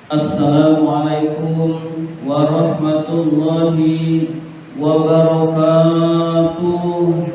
Assalamualaikum warahmatullahi wabarakatuh.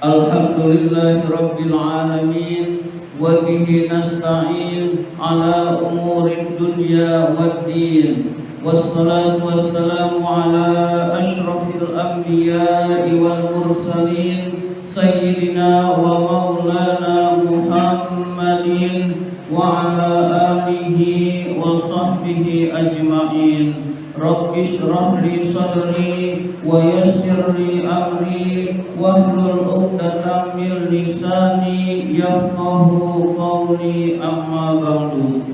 Alhamdulillahi rabbil alamin wa bihi nasta'in ala umurid dunya waddin. Wassalatu wassalamu ala ashrafil anbiya'i wal mursalin Sayyidina wa maulana Muhammadin wa ala alihi wa sahbihi ajma'in. Rabbi shrah li sadri wa yassir li amri wahlul 'uqdatam min lisani yafqahu qawli, amma ba'du.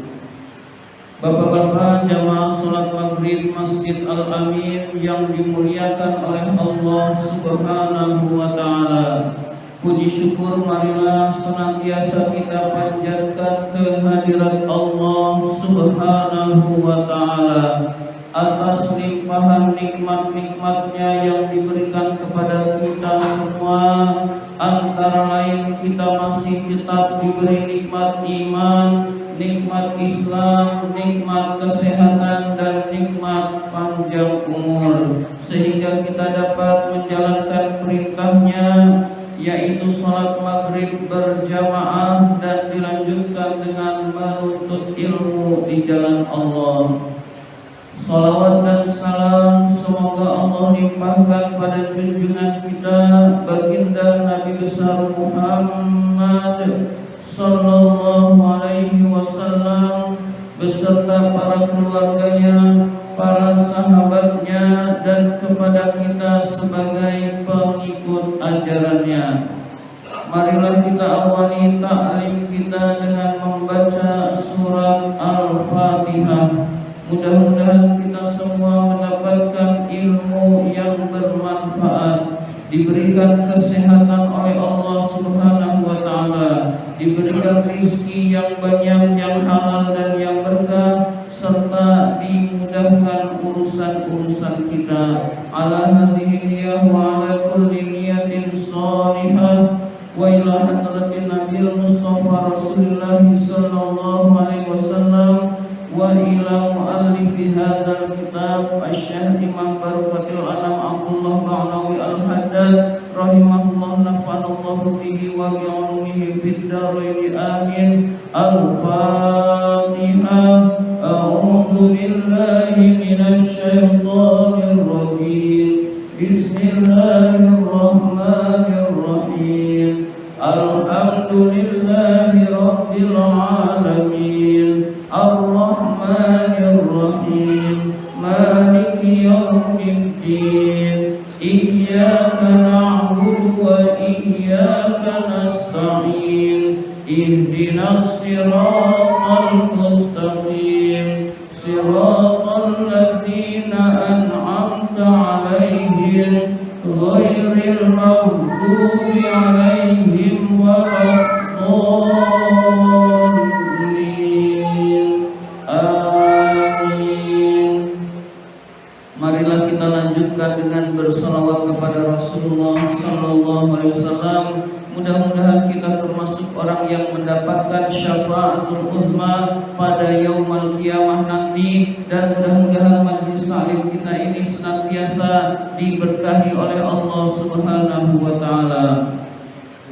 Bapak-bapak jamaah salat maghrib Masjid Al-Amin yang dimuliakan oleh Allah Subhanahu wa ta'ala, puji syukur marilah senantiasa kita panjatkan kehadirat Allah Subhanahu wa ta'ala atas limpahan nikmat-nikmatnya yang diberikan kepada kita semua. Antara lain kita masih tetap diberi nikmat iman, nikmat Islam, nikmat kesehatan, dan nikmat panjang umur, sehingga kita dapat menjalankan perintahnya, yaitu salat maghrib berjamaah dan dilanjutkan dengan menuntut ilmu di jalan Allah. Salawat dan salam semoga Allah limpahkan pada junjungan kita baginda Nabi besar Muhammad sallallahu alaihi wasallam beserta para keluarganya, para sahabatnya, dan kepada kita sebagai pengikut ajarannya. Marilah kita awali ta'lim kita dengan membaca surat Al-Fatihah. Mudah-mudahan kita semua mendapatkan ilmu yang bermanfaat, diberikan kesehatan oleh Allah Subhanahu wa ta'ala, diberikan rezeki yang banyak, yang halal dan yang berkah, serta dimudahkan urusan-urusan kita. Ala hadhihi niyah wa ala kulli niyatin shalihah wa ila hadratin Nabil Mustafa Rasulullah sallallahu alaihi wasallam wa ila muallifi hadzal kitab asy-syekh Imam Barakatul Anam Abdullah Ba'lawi Al-Haddad rahimahullah, nafa'anallahu bihi wa bi'ulumihi fid dharain amin. Al-Fatihah. A'udzu billahi minasy syaithanir rajim. Bismillahirrahmanirrahim. Alhamdulillahi rabbil alamin. Ar-Rahmanir-Rahim. Maliki yaumiddin. Iyyaka na'budu wa iyyaka nasta'in. Ihdinas siratal mustaqim. Siratal ladzina an'amta 'alaihim ghairil maghdubi 'alaihim waladdallin. Marilah kita lanjutkan dengan bersalawat kepada Rasulullah sallallahu alaihi wasallam. Mudah-mudahan kita termasuk orang yang mendapatkan syafaatul uzma pada yaumul qiyamah nanti, dan mudah-mudahan majelis taklim kita ini senantiasa diberkahi oleh Allah Subhanahu wa taala.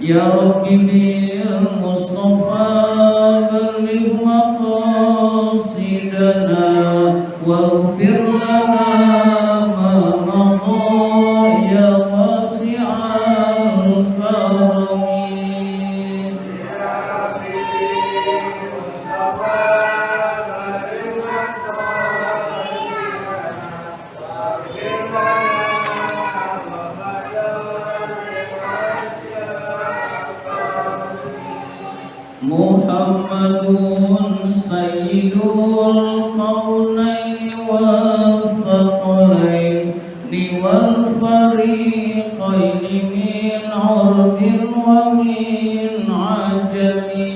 Ya Rabbi bil Mustafa balligh maqasidana waghfir lana ma madha ya wasi'al karami. Ya Rabbi bil Mustafa balligh maqasidana waghfir lana ma madha Muhammadun sayyidul qawlaini wal thaqalaini wal fariqaini min urdin wa min ajami.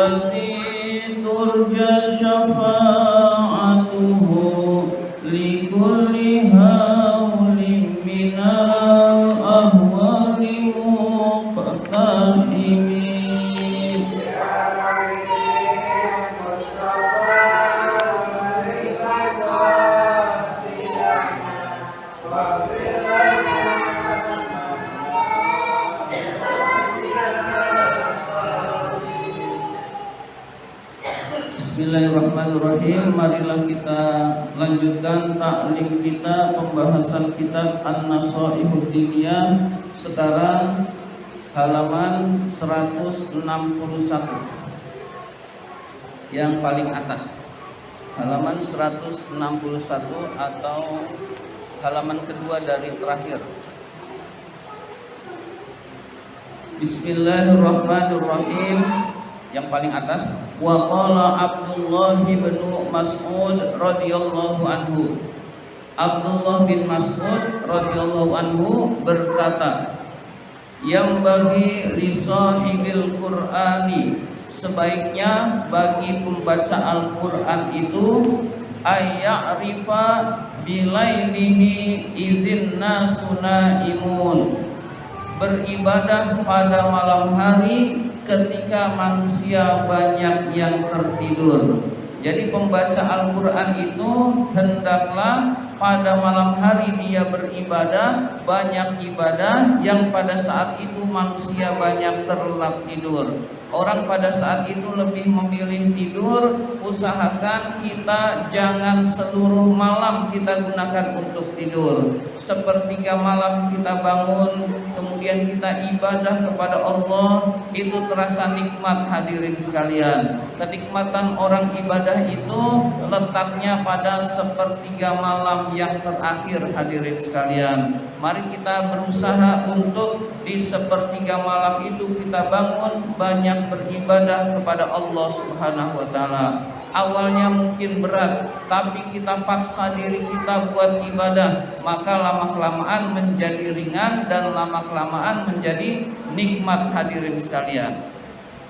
الذي ترجى شفاعته لكل هول من الأهوال مقتحم. Bismillahirrahmanirrahim. Marilah kita lanjutkan taklim kita, pembahasan kitab An-Nasaihud Diniyah. Sekarang halaman 161 yang paling atas. Halaman 161 atau halaman kedua dari terakhir. Bismillahirrahmanirrahim. Yang paling atas, wa qala Abdullah bin Mas'ud radhiyallahu anhu. Abdullah bin Mas'ud radhiyallahu anhu berkata, yang bagi li sahibil Qur'ani, sebaiknya bagi pembaca Al-Qur'an itu ayya'rifa bilailihi idzin nasu naimun, beribadah pada malam hari ketika manusia banyak yang tertidur. Jadi pembaca Al-Quran itu hendaklah pada malam hari dia beribadah, banyak ibadah yang pada saat itu manusia banyak terlelap tidur. Orang pada saat itu lebih memilih tidur. Usahakan kita jangan seluruh malam kita gunakan untuk tidur. Sepertiga malam kita bangun, kemudian kita ibadah kepada Allah, itu terasa nikmat hadirin sekalian. Kenikmatan orang ibadah itu letaknya pada sepertiga malam yang terakhir hadirin sekalian. Mari kita berusaha untuk di sepertiga malam itu kita bangun banyak beribadah kepada Allah Subhanahu wa taala. Awalnya mungkin berat, tapi kita paksa diri kita buat ibadah, maka lama-kelamaan menjadi ringan dan lama-kelamaan menjadi nikmat hadirin sekalian.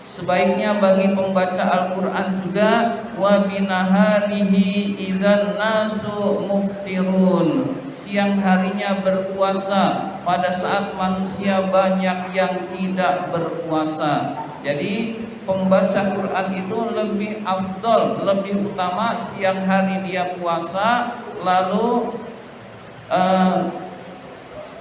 Sebaiknya bagi pembaca Al-Quran juga wa binaharihi idzan nasu muftirun, siang harinya berpuasa pada saat manusia banyak yang tidak berpuasa. Jadi pembaca Quran itu lebih afdol, lebih utama siang hari dia puasa, lalu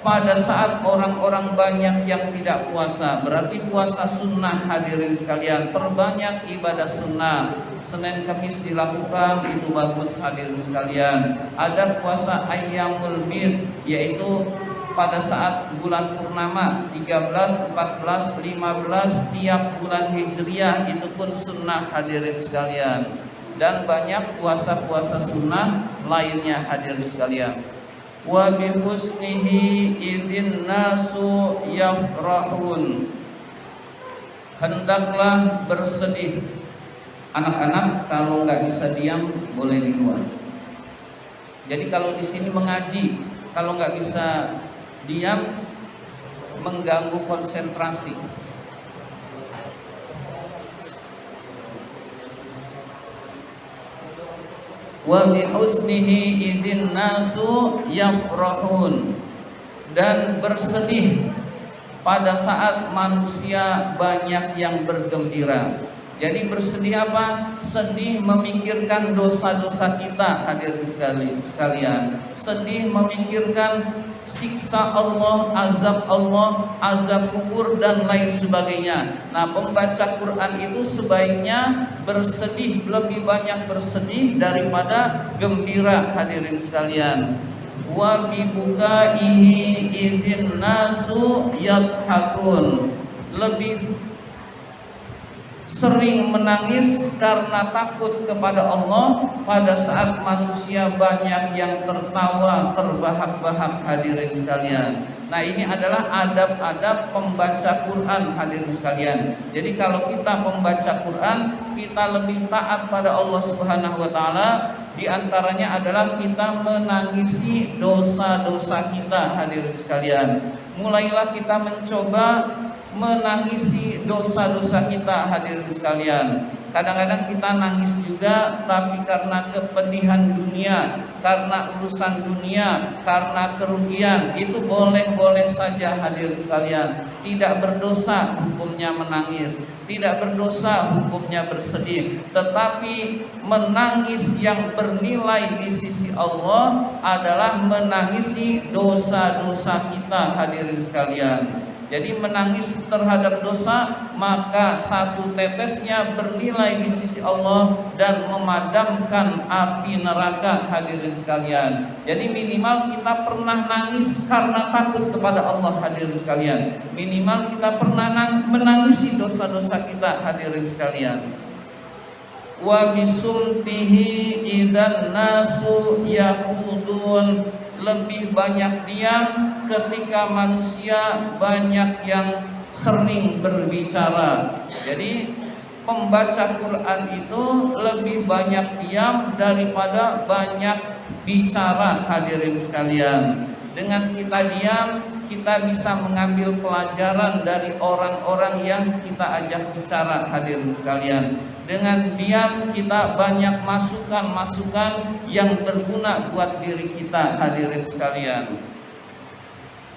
pada saat orang-orang banyak yang tidak puasa, berarti puasa sunnah hadirin sekalian. Perbanyak ibadah sunnah. Senin Kamis dilakukan, itu bagus hadirin sekalian. Ada puasa Ayyamul Bid, yaitu pada saat bulan purnama 13, 14, 15 tiap bulan Hijriah, itu pun sunnah hadirin sekalian. Dan banyak puasa-puasa sunnah lainnya hadirin sekalian. Wa bi husnihi idzin nasu yafrahun, hendaklah bersedih. Anak-anak kalau nggak bisa diam boleh di luar. Jadi kalau di sini mengaji, kalau nggak bisa diam mengganggu konsentrasi. Wa bi husnihi idzin nasu yafrahun, dan bersedih pada saat manusia banyak yang bergembira. Jadi bersedih apa? Sedih memikirkan dosa-dosa kita hadirin sekalian. Sedih memikirkan siksa Allah, azab kubur dan lain sebagainya. Nah, pembaca Quran itu sebaiknya bersedih, lebih banyak bersedih daripada gembira hadirin sekalian. Wa bi bukaihi idzin nasu yadhakun, lebih sering menangis karena takut kepada Allah pada saat manusia banyak yang tertawa terbahak-bahak hadirin sekalian. Nah, ini adalah adab-adab pembaca Quran hadirin sekalian. Jadi kalau kita membaca Quran, kita lebih taat pada Allah Subhanahu wa taala. Di antaranya adalah kita menangisi dosa-dosa kita hadirin sekalian. Mulailah kita mencoba menangisi dosa-dosa kita hadirin sekalian. Kadang-kadang kita nangis juga, tapi karena kepedihan dunia, karena urusan dunia, karena kerugian, itu boleh-boleh saja hadirin sekalian. Tidak berdosa hukumnya menangis, tidak berdosa hukumnya bersedih. Tetapi menangis yang bernilai di sisi Allah adalah menangisi dosa-dosa kita hadirin sekalian. Jadi menangis terhadap dosa, maka satu tetesnya bernilai di sisi Allah dan memadamkan api neraka hadirin sekalian. Jadi minimal kita pernah nangis karena takut kepada Allah hadirin sekalian. Minimal kita pernah menangisi dosa-dosa kita hadirin sekalian. Wa bisumtihi idzan nasu yahudun, lebih banyak diam ketika manusia banyak yang sering berbicara. Jadi pembaca Quran itu lebih banyak diam daripada banyak bicara hadirin sekalian. Dengan kita diam, kita bisa mengambil pelajaran dari orang-orang yang kita ajak bicara hadirin sekalian. Dengan diam kita banyak masukan-masukan yang berguna buat diri kita hadirin sekalian.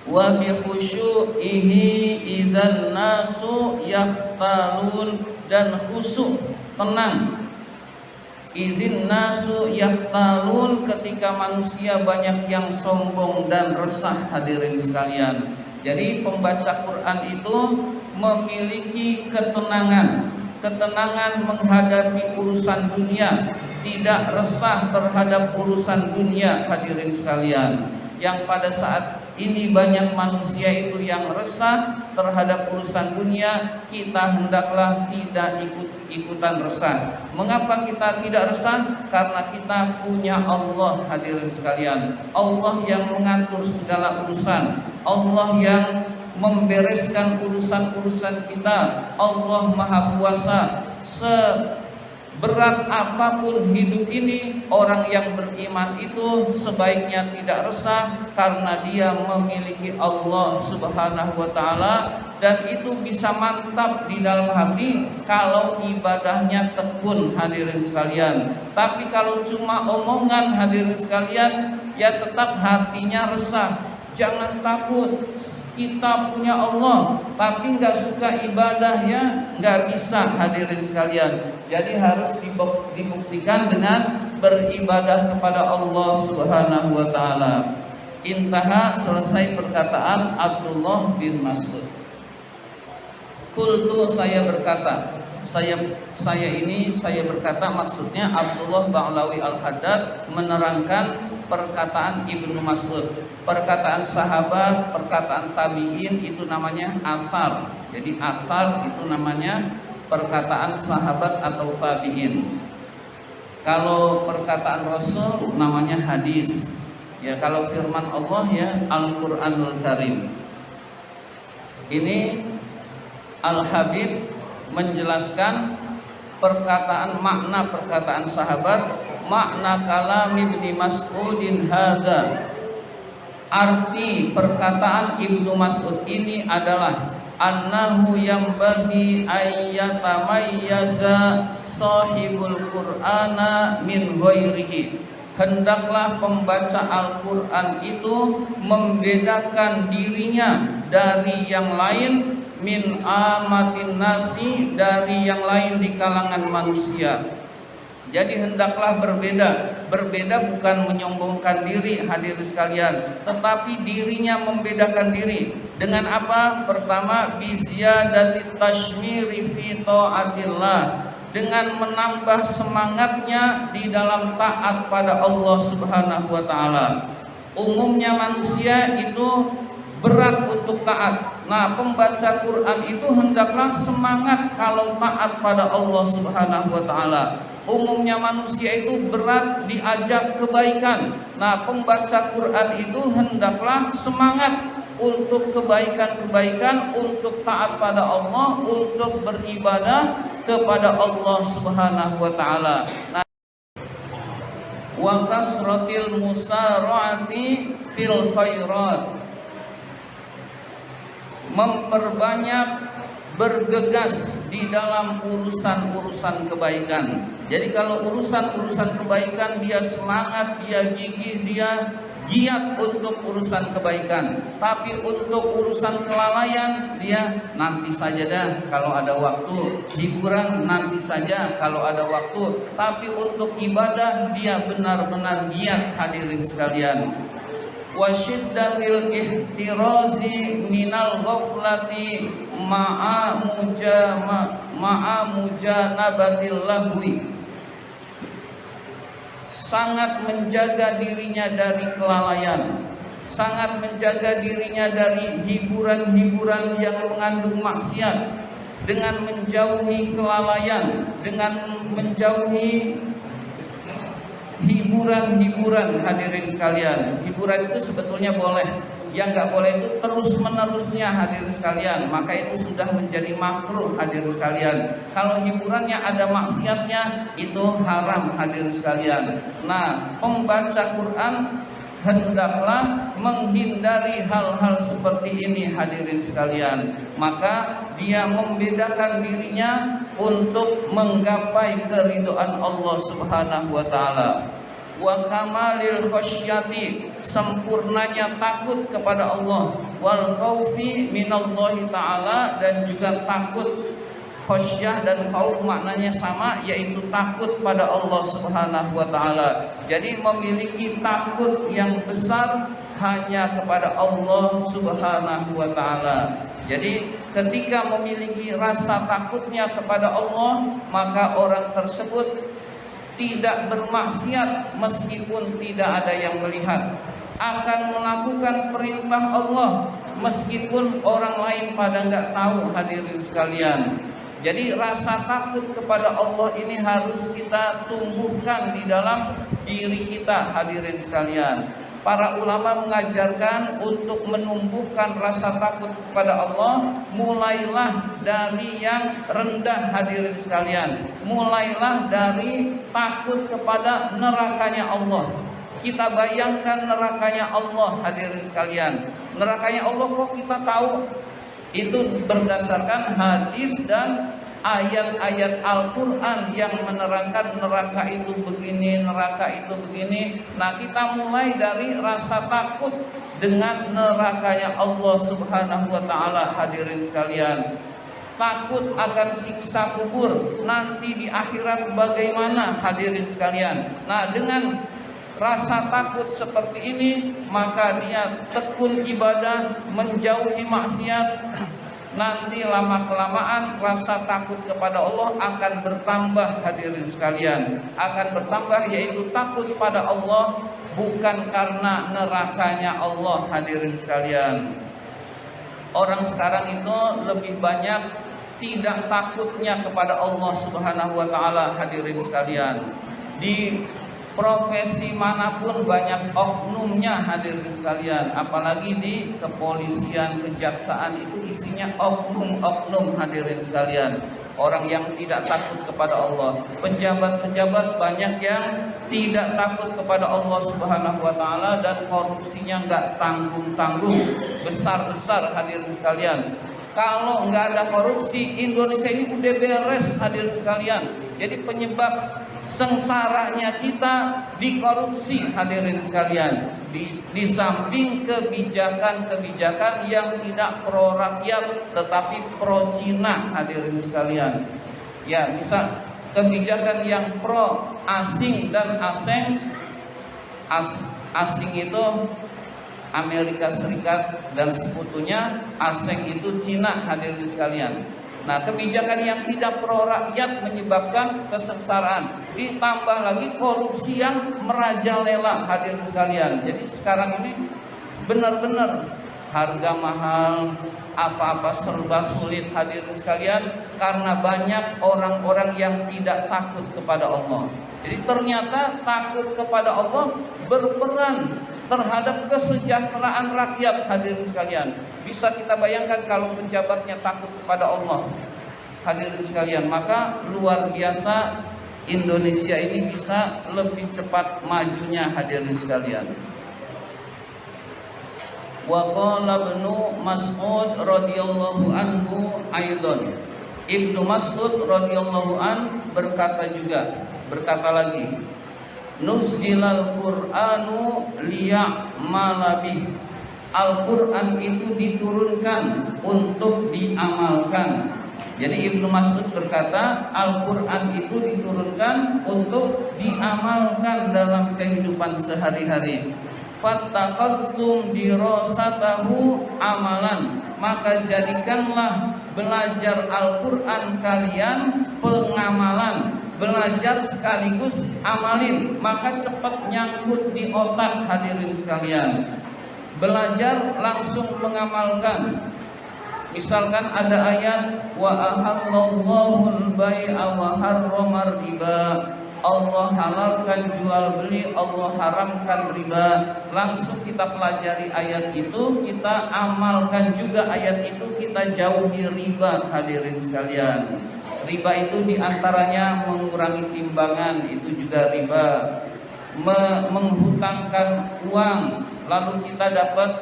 Wa bi khusyu'ihi idzan nasu yahtalun, dan khusyuk tenang. Idzin nasu yahtalun, ketika manusia banyak yang sombong dan resah hadirin sekalian. Jadi pembaca Quran itu memiliki ketenangan menghadapi urusan dunia, tidak resah terhadap urusan dunia hadirin sekalian. Yang pada saat ini banyak manusia itu yang resah terhadap urusan dunia, kita hendaklah tidak ikut-ikutan resah. Mengapa kita tidak resah? Karena kita punya Allah hadirin sekalian. Allah yang mengatur segala urusan, Allah yang membereskan urusan-urusan kita. Allah Maha Kuasa. Seberat apapun hidup ini, orang yang beriman itu sebaiknya tidak resah karena dia memiliki Allah Subhanahu wa taala, dan itu bisa mantap di dalam hati kalau ibadahnya tekun hadirin sekalian. Tapi kalau cuma omongan hadirin sekalian, ya tetap hatinya resah. Jangan takut, kita punya Allah, tapi nggak suka ibadah, ya nggak bisa hadirin sekalian. Jadi harus dibuktikan dengan beribadah kepada Allah Subhanahu wa taala. Intaha, selesai perkataan Abdullah bin Mas'ud. Qultu, saya berkata, saya berkata, maksudnya Abdullah Ba'lawi Al-Haddad menerangkan perkataan Ibnu Mas'ud. Perkataan sahabat, perkataan tabi'in itu namanya athar. Jadi athar itu namanya perkataan sahabat atau tabi'in. Kalau perkataan Rasul namanya hadis. Ya, kalau firman Allah ya Al-Qur'anul Karim. Ini Al-Habib menjelaskan makna perkataan sahabat, makna kalam Ibnu Mas'udin hadza. Arti perkataan Ibnu Mas'ud ini adalah annahu yambaghi ayyatamayyaza sahibul Qur'ana min ghairihi. Hendaklah pembaca Al-Qur'an itu membedakan dirinya dari yang lain, min amatin nasi, dari yang lain di kalangan manusia. Jadi hendaklah berbeda. Berbeda bukan menyombongkan diri hadirin sekalian, tetapi dirinya membedakan diri. Dengan apa? Pertama, biziyadati tashmiri fi taatillah, dengan menambah semangatnya di dalam taat pada Allah Subhanahu wa taala. Umumnya manusia itu berat untuk taat. Nah, pembaca Quran itu hendaklah semangat kalau taat pada Allah Subhanahu wa taala. Umumnya manusia itu berat diajak kebaikan. Nah, pembaca Quran itu hendaklah semangat untuk kebaikan-kebaikan, untuk taat pada Allah, untuk beribadah kepada Allah Subhanahu wa taala. Nah, wa kasratil musara'ati fil khairat, memperbanyak bergegas di dalam urusan-urusan kebaikan. Jadi kalau urusan-urusan kebaikan dia semangat, dia gigih, dia giat untuk urusan kebaikan. Tapi untuk urusan kelalaian dia nanti saja dah kalau ada waktu. Hiburan nanti saja kalau ada waktu. Tapi untuk ibadah dia benar-benar giat, hadirin sekalian. Wa syiddatil ihtirazi minal ghaflati ma'a mujanabatil lahwi. Sangat menjaga dirinya dari kelalaian, sangat menjaga dirinya dari hiburan-hiburan yang mengandung maksiat, dengan menjauhi kelalaian, dengan menjauhi hiburan-hiburan. Hadirin sekalian, hiburan itu sebetulnya boleh, yang nggak boleh itu terus-menerusnya, hadirin sekalian, maka itu sudah menjadi makruh, hadirin sekalian. Kalau hiburannya ada maksiatnya, itu haram, hadirin sekalian. Nah, pembaca Quran hendaklah menghindari hal-hal seperti ini, hadirin sekalian. Maka dia membedakan dirinya untuk menggapai keridhaan Allah Subhanahu wa taala. Wa kamalil khasyati, sempurnanya takut kepada Allah, wal khaufi minallahi taala, dan juga takut. Khasyah dan khauf maknanya sama, yaitu takut pada Allah Subhanahu wa taala. Jadi memiliki takut yang besar hanya kepada Allah Subhanahu wa taala. Jadi ketika memiliki rasa takutnya kepada Allah, maka orang tersebut tidak bermaksiat meskipun tidak ada yang melihat, akan melakukan perintah Allah meskipun orang lain pada nggak tahu, hadirin sekalian. Jadi rasa takut kepada Allah ini harus kita tumbuhkan di dalam diri kita, hadirin sekalian. Para ulama mengajarkan untuk menumbuhkan rasa takut kepada Allah, mulailah dari yang rendah, hadirin sekalian. Mulailah dari takut kepada nerakanya Allah. Kita bayangkan nerakanya Allah, hadirin sekalian. Nerakanya Allah kok kita tahu? Itu berdasarkan hadis dan ayat-ayat Al-Quran yang menerangkan neraka itu begini, neraka itu begini. Nah, kita mulai dari rasa takut dengan nerakanya Allah Subhanahu wa taala, hadirin sekalian. Takut akan siksa kubur nanti di akhirat bagaimana, hadirin sekalian. Nah, dengan rasa takut seperti ini, maka dia tekun ibadah, menjauhi maksiat. Nanti lama-kelamaan rasa takut kepada Allah akan bertambah, hadirin sekalian. Akan bertambah, yaitu takut pada Allah bukan karena nerakanya Allah, hadirin sekalian. Orang sekarang itu lebih banyak tidak takutnya kepada Allah Subhanahu wa taala, hadirin sekalian. Di profesi manapun banyak oknumnya, hadirin sekalian. Apalagi di kepolisian, kejaksaan, itu isinya oknum-oknum, hadirin sekalian. Orang yang tidak takut kepada Allah. Pejabat-pejabat banyak yang tidak takut kepada Allah Subhanahu wa taala dan korupsinya nggak tanggung-tanggung, besar-besar, hadirin sekalian. Kalau nggak ada korupsi, Indonesia ini udah beres, hadirin sekalian. Jadi penyebab sengsaranya kita di korupsi, hadirin sekalian. Di samping kebijakan-kebijakan yang tidak pro rakyat tetapi pro Cina, hadirin sekalian. Ya, bisa kebijakan yang pro asing dan asing itu Amerika Serikat dan sekutunya, asing itu Cina, hadirin sekalian. Nah, kebijakan yang tidak pro rakyat menyebabkan kesengsaraan. Ditambah lagi korupsi yang merajalela, hadirin sekalian. Jadi sekarang ini benar-benar harga mahal, apa-apa serba sulit, hadirin sekalian, karena banyak orang-orang yang tidak takut kepada Allah. Jadi ternyata takut kepada Allah berperan terhadap kesejahteraan rakyat, hadirin sekalian. Bisa kita bayangkan kalau pejabatnya takut kepada Allah, hadirin sekalian, maka luar biasa Indonesia ini bisa lebih cepat majunya, hadirin sekalian. Wa qala Ibnu Mas'ud radhiyallahu anhu aidan. Ibnu Mas'ud radhiyallahu an berkata lagi, Nuzilal Qur'anu liya'mala bih. Al-Qur'an itu diturunkan untuk diamalkan. Jadi Ibnu Mas'ud berkata, Al-Qur'an itu diturunkan untuk diamalkan dalam kehidupan sehari-hari. Fattaqadtum dirasatahu amalan, maka jadikanlah belajar Al-Qur'an kalian pengamalan, belajar sekaligus amalin, maka cepat nyangkut di otak hadirin sekalian. Belajar langsung mengamalkan. Misalkan ada ayat wa ahallallahu al-bai'a wa harrama riba, Allah halalkan jual beli, Allah haramkan riba. Langsung kita pelajari ayat itu, kita amalkan juga ayat itu, kita jauhi riba hadirin sekalian. Riba itu diantaranya mengurangi timbangan, itu juga riba. Menghutangkan uang, lalu kita dapat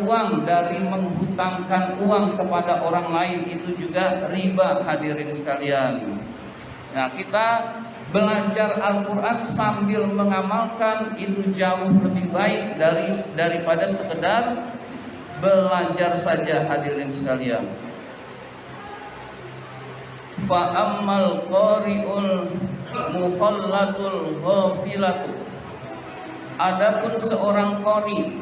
uang dari menghutangkan uang kepada orang lain, itu juga riba hadirin sekalian. Nah, kita belajar Al-Quran sambil mengamalkan itu jauh lebih baik daripada sekedar belajar saja hadirin sekalian. Fa'ammal qari'ul mukhallatul ghafilatu, adapun seorang qari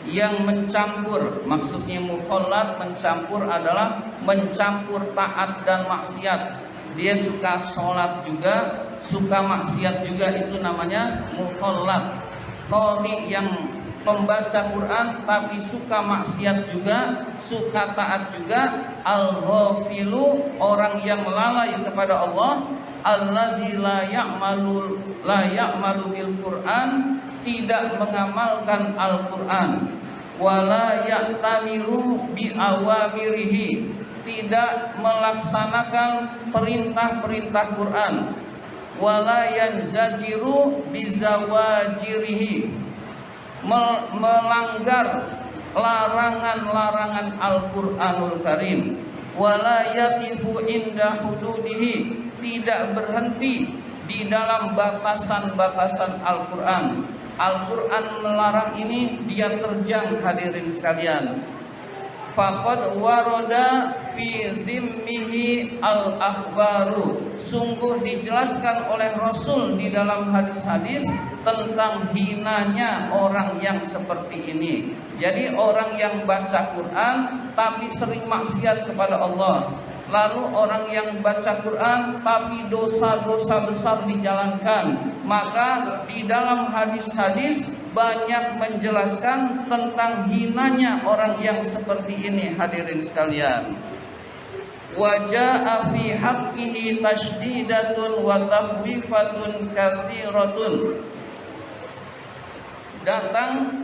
yang mencampur, maksudnya mukhallat mencampur adalah mencampur taat dan maksiat. Dia suka sholat juga, suka maksiat juga, itu namanya mukhallat. Qari yang pembaca Quran tapi suka maksiat juga, suka taat juga. Al-ghafilu, orang yang lalai kepada Allah. Alladzi la ya'malu bil Quran, tidak mengamalkan Al-Quran. Wala ya'tamiru bi awamirihi, tidak melaksanakan perintah-perintah Quran. Wala yanzajiru bizawajirihi, melanggar larangan-larangan Al-Qur'anul Karim. Wala yaqifu inda hududihi, tidak berhenti di dalam batasan-batasan Al-Qur'an. Al-Qur'an melarang ini dia terjang hadirin sekalian. Faqad warada fi zimmihi al-akhbaru, sungguh dijelaskan oleh Rasul di dalam hadis-hadis tentang hinanya orang yang seperti ini. Jadi orang yang baca Quran tapi sering maksiat kepada Allah, lalu orang yang baca Quran tapi dosa-dosa besar dijalankan, maka di dalam hadis-hadis banyak menjelaskan tentang hinanya orang yang seperti ini hadirin sekalian. Wajaa fi haqqihi tashdidatun wa tahwifatun katsiratun, datang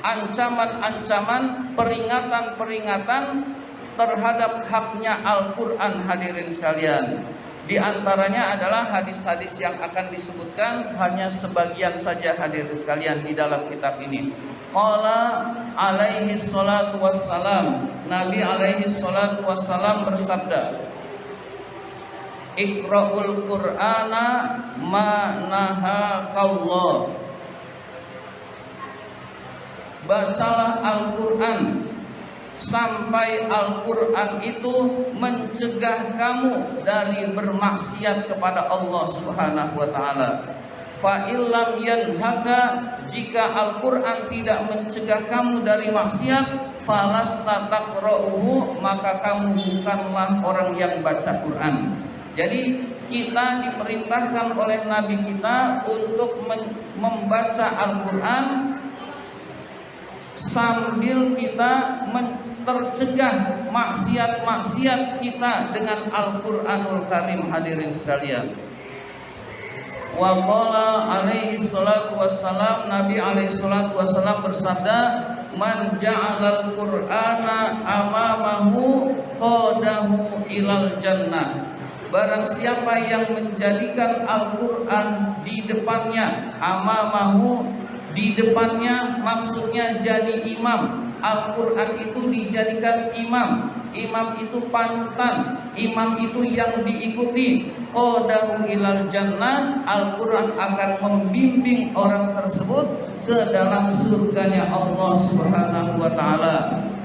ancaman-ancaman, peringatan-peringatan terhadap haknya Al-Quran hadirin sekalian. Di antaranya adalah hadis-hadis yang akan disebutkan, hanya sebagian saja hadirin sekalian di dalam kitab ini. Qala alaihi salatu wassalam, Nabi alaihi salatu wassalam bersabda, Iqra'ul Qur'ana ma nahakallah, bacalah Al-Quran sampai Al-Quran itu mencegah kamu dari bermaksiat kepada Allah Subhanahu wa ta'ala. Fa illam yanhaka, jika Al-Quran tidak mencegah kamu dari maksiat, falasta taqra'uhu, maka kamu bukanlah orang yang baca Quran. Jadi kita diperintahkan oleh Nabi kita untuk membaca Al-Quran sambil kita tercegah maksiat-maksiat kita dengan Al-Quranul Karim hadirin sekalian. Wa qala alaihi salatu wassalam, Nabi alaihi salatu wassalam bersabda, man ja'alal Qur'ana amamahu qadahu ilal jannah, barang siapa yang menjadikan Al-Quran di depannya, amamahu di depannya maksudnya jadi imam. Al-Quran itu dijadikan imam. Imam itu panutan, imam itu yang diikuti. Qadahu ilal jannah, Al-Quran akan membimbing orang tersebut ke dalam surganya Allah Subhanahu wa ta'ala.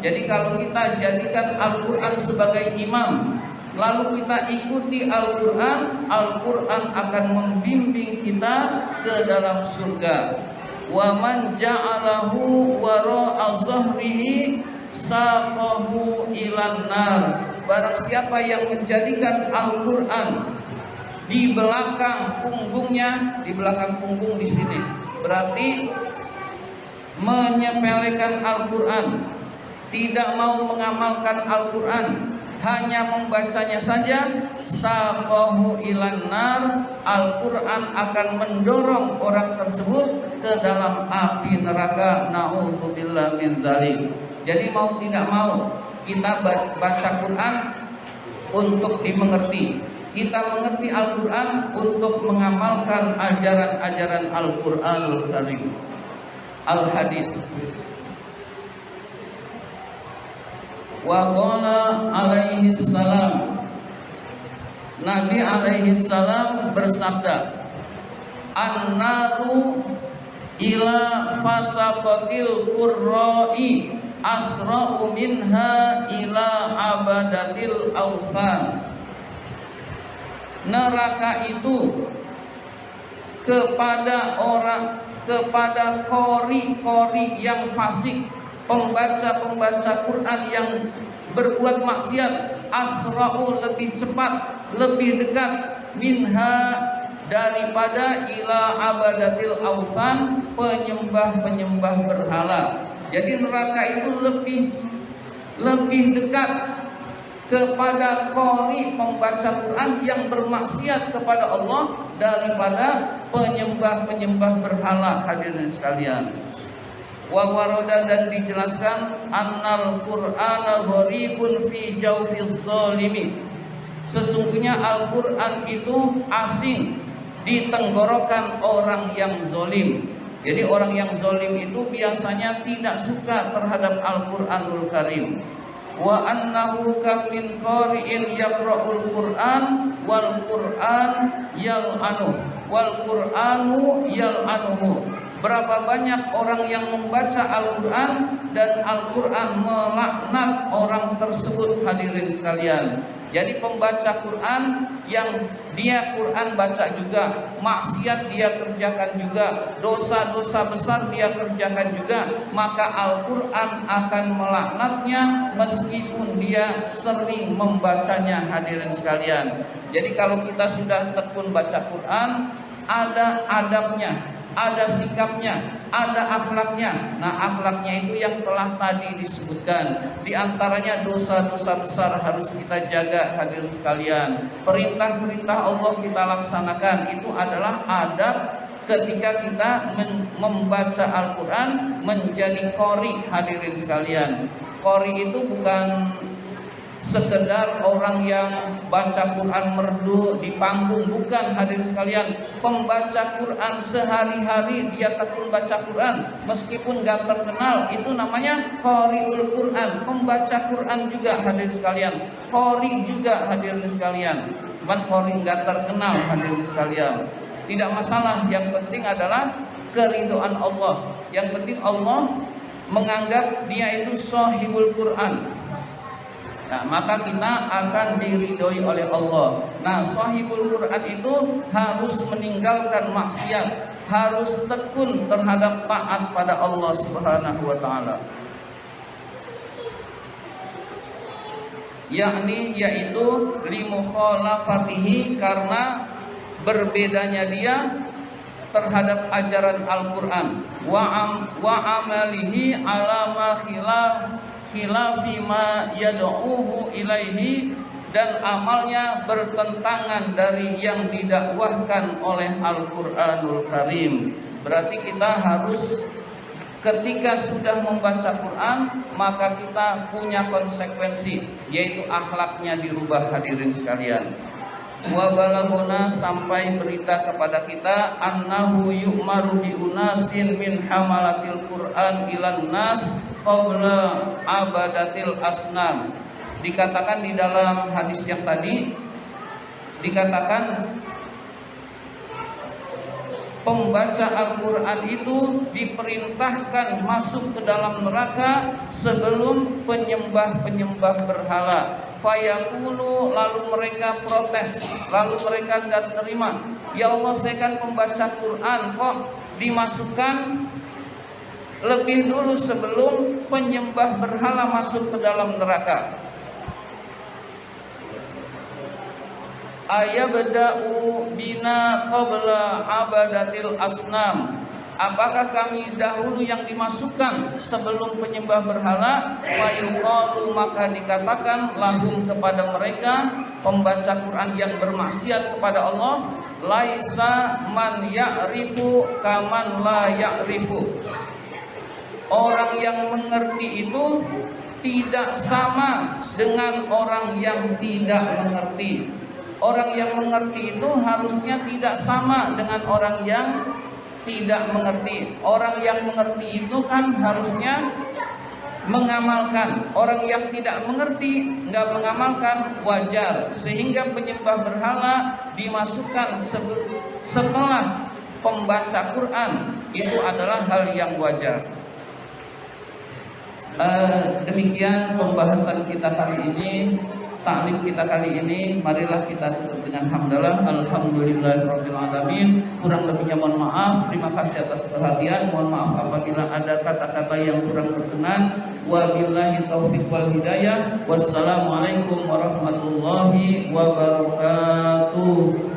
Jadi kalau kita jadikan Al-Quran sebagai imam, lalu kita ikuti Al-Quran, Al-Quran akan membimbing kita ke dalam surga. Wa man ja'alahu wara'a zahrihi saqahu ilan nar. Barang siapa yang menjadikan Al-Quran di belakang punggungnya, di belakang punggung di sini, berarti menyepelekan Al-Quran, tidak mau mengamalkan Al-Quran, hanya membacanya saja, saqahu ilan nar, Al-Quran akan mendorong orang tersebut ke dalam api neraka. Na'udzubillah min dzalik. Jadi mau tidak mau kita baca Quran untuk dimengerti. Kita mengerti Al-Quran untuk mengamalkan ajaran-ajaran Al-Quranul Karim. Al-Hadis. Wa qala alaihi salam, Nabi alaihi salam bersabda, an-naru ila fasaqatil qurra'i asra'u minha ila abadatil awthan. Neraka itu kepada kori-kori yang fasik, pembaca Quran yang berbuat maksiat, asra'u lebih cepat, lebih dekat, minha daripada ila abadatil awthan, penyembah berhala. Jadi neraka itu lebih dekat kepada qori, pembaca Quran yang bermaksiat kepada Allah daripada penyembah berhala. Hadirin sekalian, wa warada, dan dijelaskan, annal Qur'ana gharibun fi jawfiz zalimi, sesungguhnya Al-Quran itu asing di tenggorokan orang yang zalim. Jadi orang yang zalim itu biasanya tidak suka terhadap Al-Quranul Karim. Wa annahu kam min qari'in yaqra'ul Qur'an wal Qur'an yal'anu wal Qur'anu yal'anuhu. Berapa banyak orang yang membaca Al-Quran dan Al-Quran melaknat orang tersebut. Hadirin sekalian, jadi pembaca Quran yang dia Quran baca juga, maksiat dia kerjakan juga, dosa-dosa besar dia kerjakan juga, maka Al-Quran akan melaknatnya meskipun dia sering membacanya. Hadirin sekalian, jadi kalau kita sudah tekun baca Quran, ada adabnya, ada sikapnya, ada akhlaknya. Nah, akhlaknya itu yang telah tadi disebutkan. Di antaranya dosa-dosa besar harus kita jaga. Hadirin sekalian, perintah-perintah Allah kita laksanakan. Itu adalah adab ketika kita membaca Al-Quran, menjadi qori. Hadirin sekalian, qori itu bukan sekedar orang yang baca Quran merdu di panggung, bukan. Hadirin sekalian, pembaca Quran sehari-hari dia tekun baca Quran meskipun gak terkenal, itu namanya qari'ul Quran, pembaca Quran juga. Hadirin sekalian, qari juga. Hadirin sekalian, cuman qari gak terkenal. Hadirin sekalian, tidak masalah, yang penting adalah keridhaan Allah. Yang penting Allah menganggap dia itu sahibul Quran. Nah, maka kita akan diridhoi oleh Allah. Nah, sahibul Quran itu harus meninggalkan maksiat, harus tekun terhadap taat pada Allah Subhanahu wa ta'ala. Yaitu limukhalafatihi, karena berbedanya dia terhadap ajaran Al-Quran, wa amalihi ala ma khilafi ma yad'uhu ilaihi, dan amalnya bertentangan dari yang didakwahkan oleh Al-Quranul Karim. Berarti kita harus, ketika sudah membaca Quran, maka kita punya konsekuensi, yaitu akhlaknya dirubah. Hadirin sekalian, Wa balaghuna, sampai berita kepada kita, annahu yu'maru bi unasin min hamalatil Qur'an ilan nas qabla abadatil asnam. Dikatakan di dalam hadis yang tadi, dikatakan pembaca Al-Quran itu diperintahkan masuk ke dalam neraka sebelum penyembah-penyembah berhala. Fayaqulu, lalu mereka protes, lalu mereka enggak terima. Ya Allah, saya kan pembaca Quran, kok dimasukkan lebih dulu sebelum penyembah berhala masuk ke dalam neraka. Ayabda'u bina qabla abadatil asnam. Apakah kami dahulu yang dimasukkan sebelum penyembah berhala? Fayuqalu, maka dikatakan lahum kepada mereka, pembaca Quran yang bermaksiat kepada Allah, laisa man ya'rifu kaman la ya'rifu. Orang yang mengerti itu tidak sama dengan orang yang tidak mengerti. Orang yang mengerti itu harusnya tidak sama dengan orang yang tidak mengerti. Orang yang mengerti itu kan harusnya mengamalkan. Orang yang tidak mengerti, nggak mengamalkan, wajar. Sehingga penyembah berhala dimasukkan setelah pembaca Quran, itu adalah hal yang wajar. Demikian pembahasan kita kali ini, taklim kita kali ini. Marilah kita tutup dengan hamdalah. Alhamdulillahirabbil alamin. Kurang lebihnya mohon maaf. Terima kasih atas perhatian. Mohon maaf apabila ada kata-kata yang kurang berkenan. Wabillahi taufiq wal hidayah. Wassalamualaikum warahmatullahi wabarakatuh.